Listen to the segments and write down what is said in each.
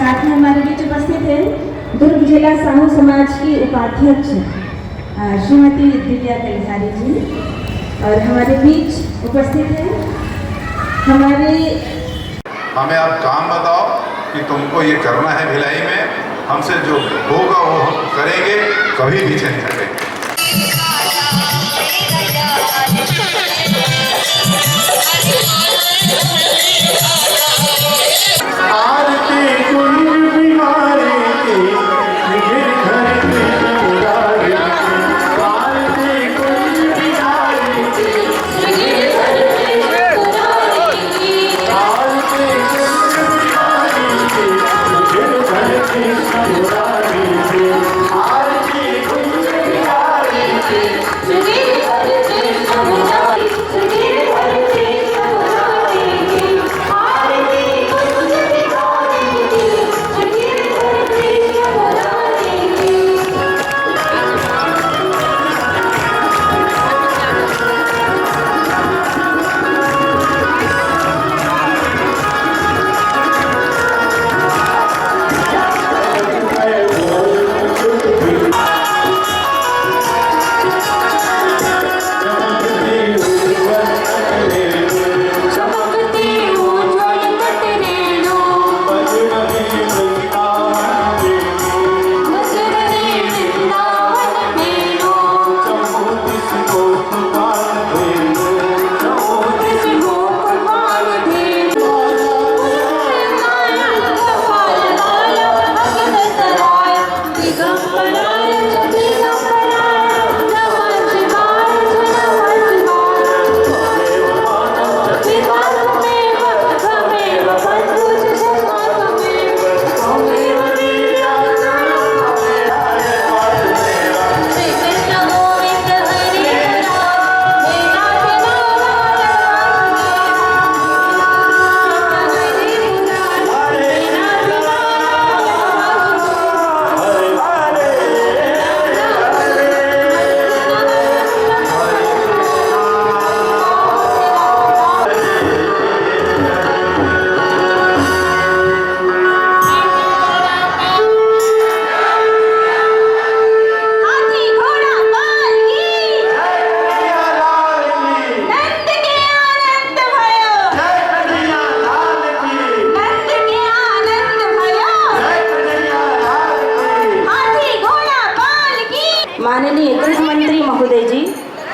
साथ में हमारे बीच उपस्थित है दुर्ग जिला साहू समाज की उपाध्यक्ष श्रीमती दिव्या कलसारी जी, और हमारे बीच उपस्थित है हमारे। हमें आप काम बताओ कि तुमको ये करना है भिलाई में, हमसे जो होगा वो हम करेंगे, कभी पीछे नहीं हटेंगे।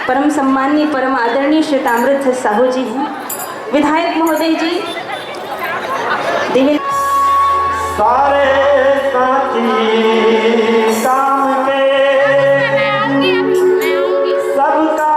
परम सम्माननीय परम आदरणीय श्री ताम्रध्वज साहू जी हैं, विधायक महोदय जी, दिव्य सारे साथी काम के सबका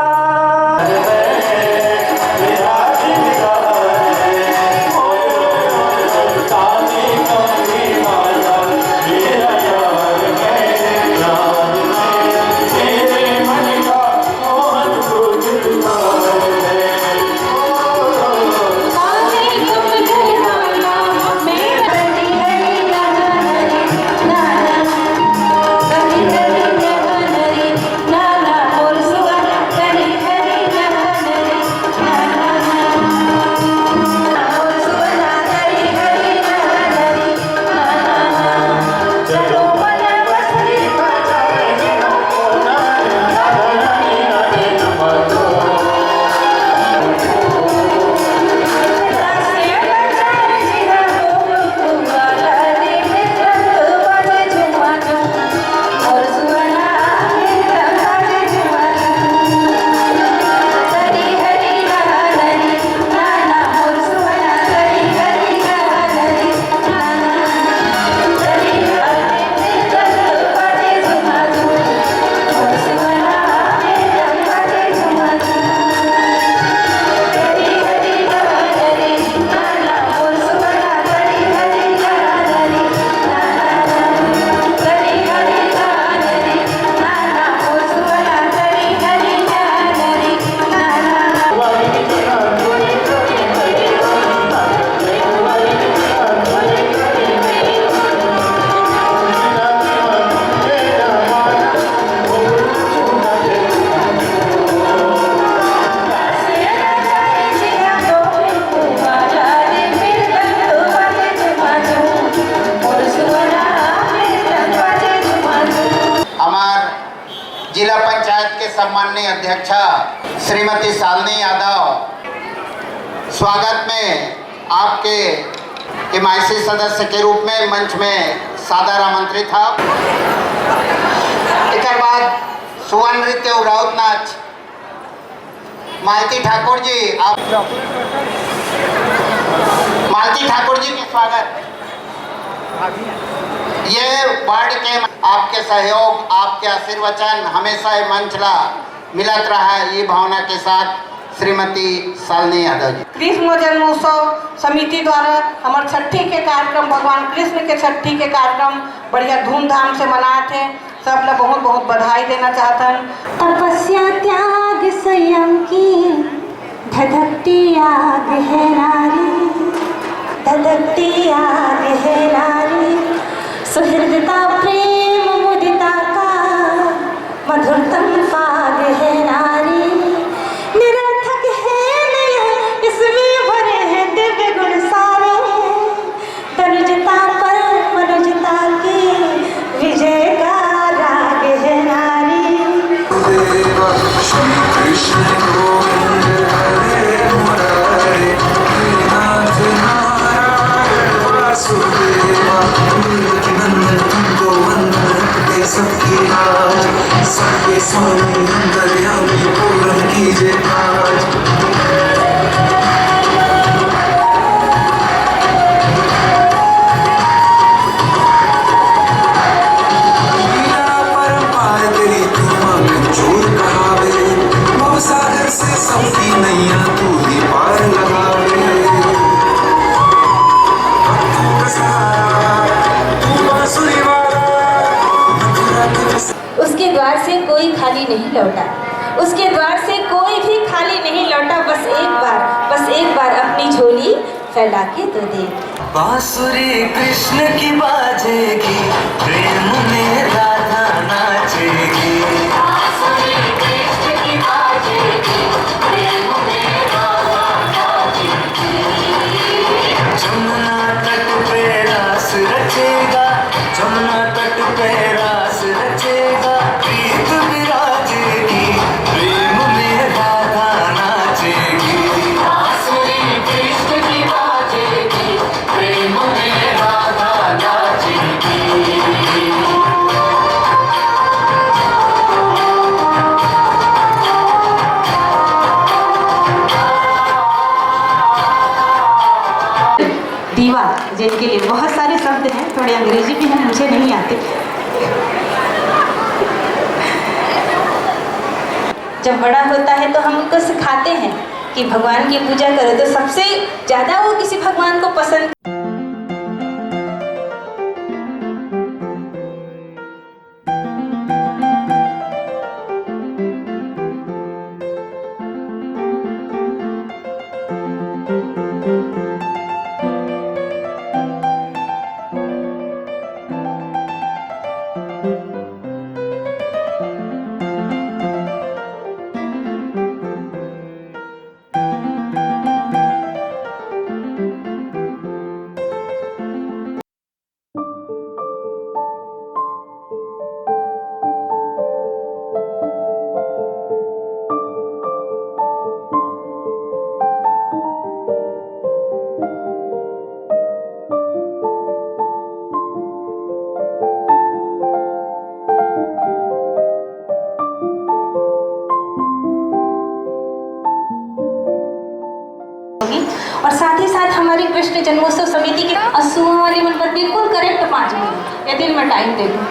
जिला पंचायत के सम्माननीय अध्यक्षा श्रीमती शालिनी यादव, स्वागत में आपके हिमायती सदस्य के रूप में मंच में सादर आमंत्रित था। एक बाद सुवर्ण नृत्य उराउत नाच मालती ठाकुर जी, आप मालती ठाकुर जी के स्वागत। ये वार्ड के आपके सहयोग, आपके आशीर्वचन हमेशा मंचला मिलत रहा है, ये भावना के साथ श्रीमती शालिनी यादव जी। कृष्ण जन्मोत्सव समिति द्वारा हमारे छठी के कार्यक्रम, भगवान कृष्ण के छठी के कार्यक्रम बढ़िया धूमधाम से मनाए थे। सब लोग बहुत बहुत बधाई देना चाहते हैं। तपस्या त्याग संयम की धधकती आग है नारी, धधकती आग है नारी, सुहृदता प्रेम मुदिता का मधुरतम पाग है नारी, निरर्थक है नय इसमें भरे हैं दिव्य गुण सारे, तनुजता पर मनुजता की विजय का राग है नारी। कृष्ण गोविंद हरे मुरारे, नाथ नारायण वासुदेवा, नंदन गोवंदन सबकी राज, सबके स्वामी अंतर्यामी पूर्ण कीजिए आज। उसके द्वार से कोई खाली नहीं लौटा, उसके द्वार से कोई भी खाली नहीं लौटा, बस एक बार अपनी झोली फैला के तो दे। बांसुरी कृष्ण की बाजेगी, प्रेम में राधा नाचेगी, बांसुरी कृष्ण की बाजेगी, प्रेम में राधा नाचेगी, जमुना तट पे रास रचेगा, जमुना तट पे रास रचेगा, प्रीत विराजेगी, प्रेम में राधा नाचेगी, बांसुरी कृष्ण की बाजेगी, प्रेम में राधा नाचेगी। जिनके लिए बहुत सारे शब्द हैं, थोड़े अंग्रेजी भी हैं, मुझे नहीं आते। जब बड़ा होता है तो हम उनको सिखाते हैं कि भगवान की पूजा करो, तो सबसे ज़्यादा वो किसी भगवान को पसंद और साथ ही साथ हमारी कृष्ण जन्मोत्सव समिति के 80वां वाले मन पर बिल्कुल करेक्ट 5 मिनट, यदि मैं टाइम दे दूँ।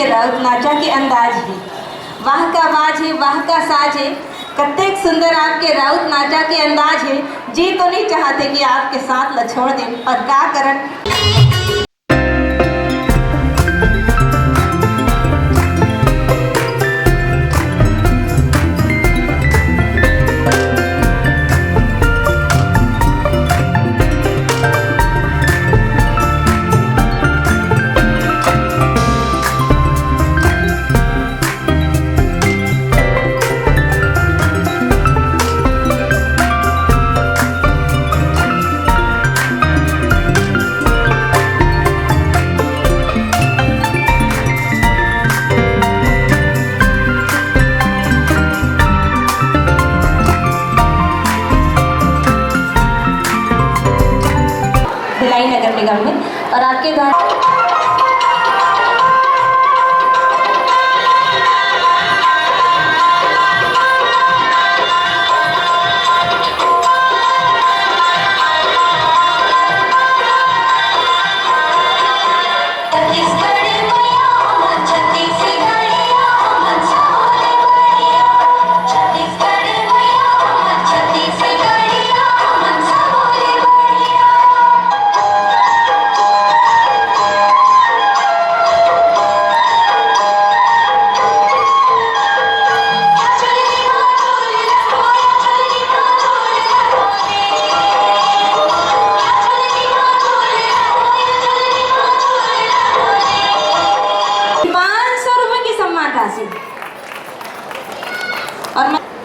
राउत नाचा के अंदाज है, वाह का बाज है, वाह का साज है, कत्तेक सुंदर आपके राउत नाचा के अंदाज है। जी तो नहीं चाहते कि आपके साथ ल छोड़ दें, पर का करन। नगर निगम में और आपके द्वारा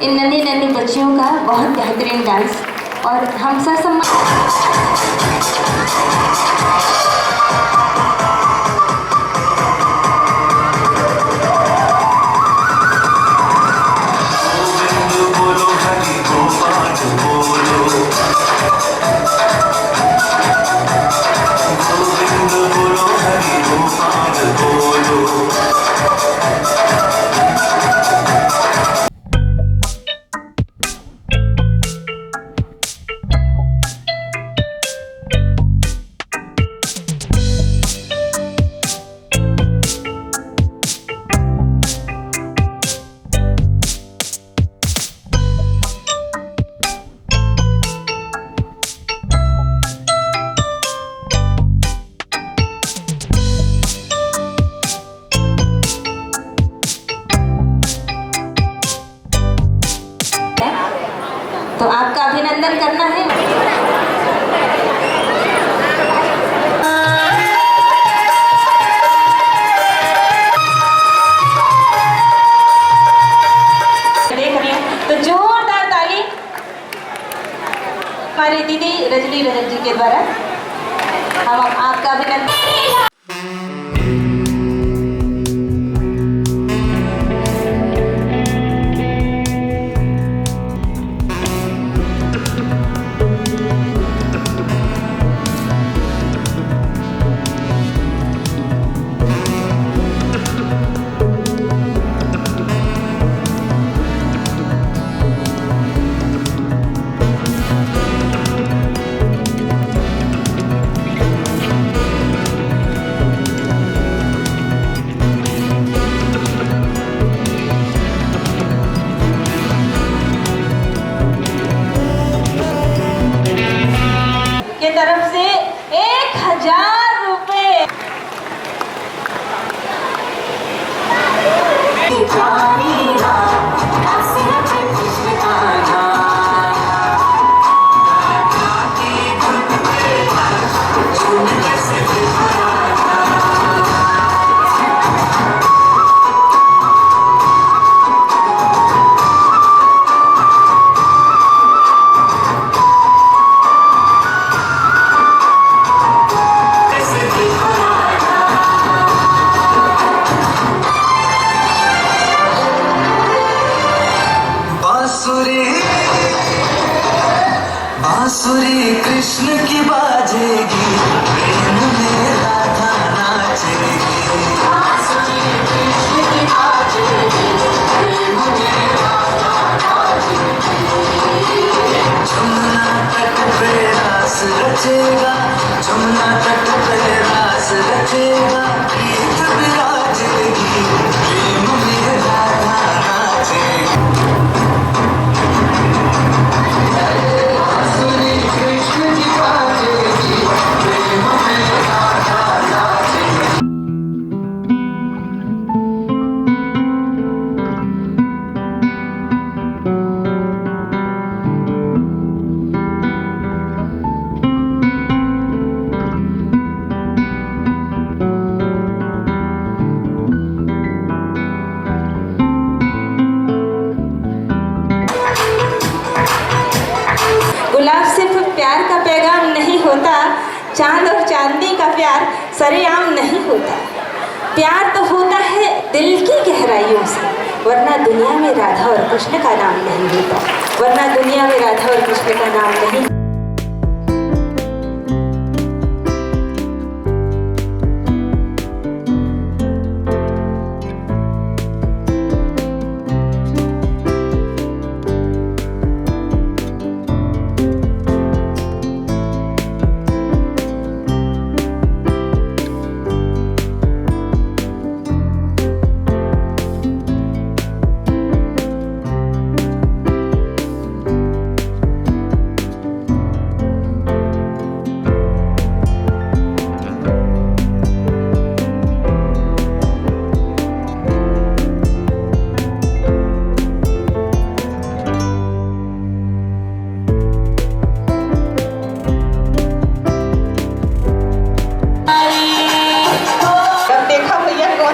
इन नन्ही नन्ही बच्चियों का बहुत बेहतरीन डांस और हम तो आपका अभिनंदन करना है। देख रही हैं तो जोरदार ताली हमारी दीदी रजनी रजत जी के द्वारा हम आपका अभिनंदन। तरफ से 1000 रुपए। बांसुरी कृष्ण की बाजेगी, प्रेम में राधा नाचेगी। बांसुरी कृष्ण की बाजेगी, प्रेम में राधा नाचेगी। जमुना तट पे रास रचेगा, जमुना तट पे रास रचेगा, प्रीत विराजेगी, प्रेम में राधा नाचेगी। गुलाब सिर्फ प्यार का पैगाम नहीं होता, चांद और चांदनी का प्यार सरेआम नहीं होता। प्यार तो होता है दिल की गहराइयों से, वरना दुनिया में राधा और कृष्ण का नाम नहीं होता, वरना दुनिया में राधा और कृष्ण का नाम नहीं।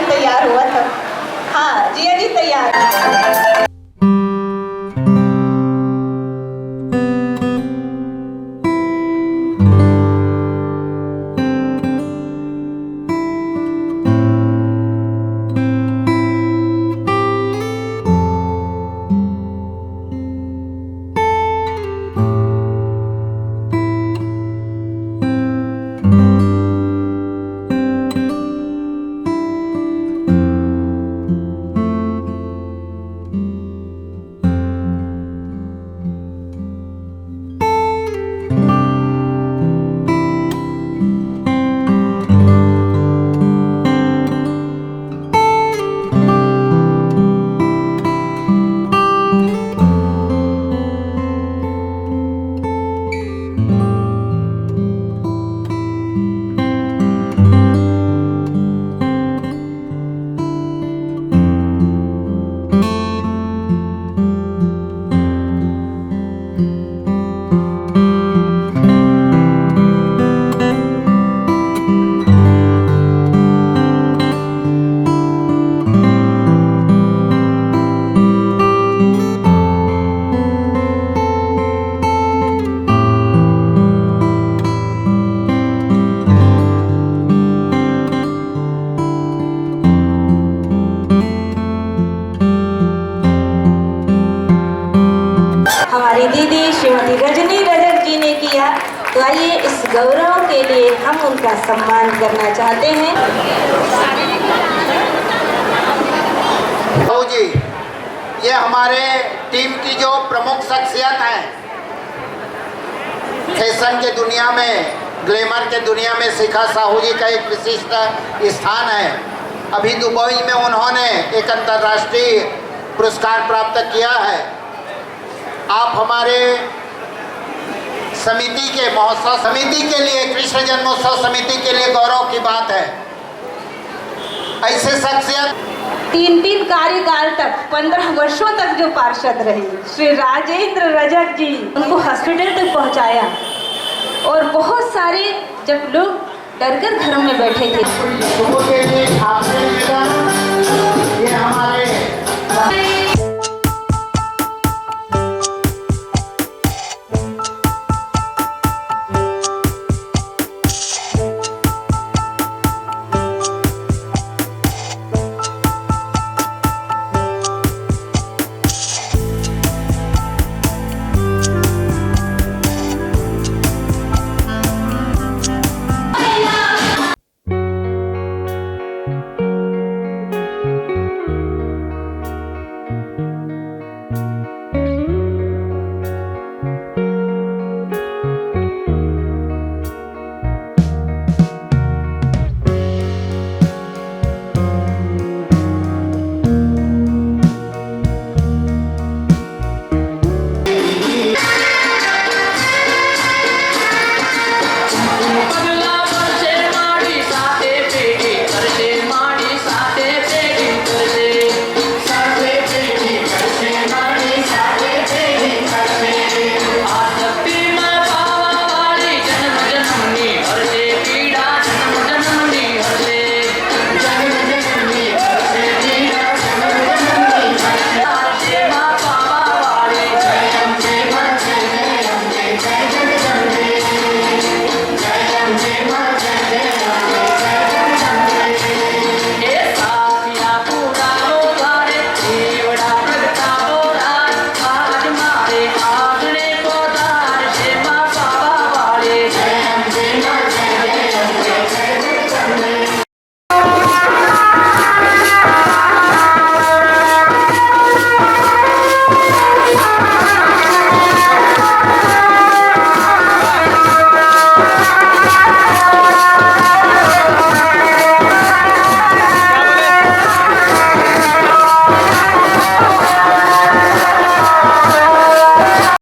तैयार हुआ था। हाँ जिया जी तैयार। के लिए हम उनका सम्मान करना चाहते हैं। बाबू जी, ये हमारे टीम की जो प्रमुख शख्सियत हैं, फैशन के दुनिया में, ग्लैमर के दुनिया में शिखा साहू जी का एक विशिष्ट स्थान है। अभी दुबई में उन्होंने एक अंतर्राष्ट्रीय पुरस्कार प्राप्त किया है। आप हमारे समिति के महोत्सव समिति के लिए, कृष्ण जन्मोत्सव समिति के लिए गौरव की बात है। ऐसे शख्सियत 3 कार्यकाल तक 15 वर्षों तक जो पार्षद रहे, श्री राजेंद्र रजक जी, उनको हॉस्पिटल तक पहुंचाया। और बहुत सारे जब लोग डरकर घरों में बैठे थे, ये हमारे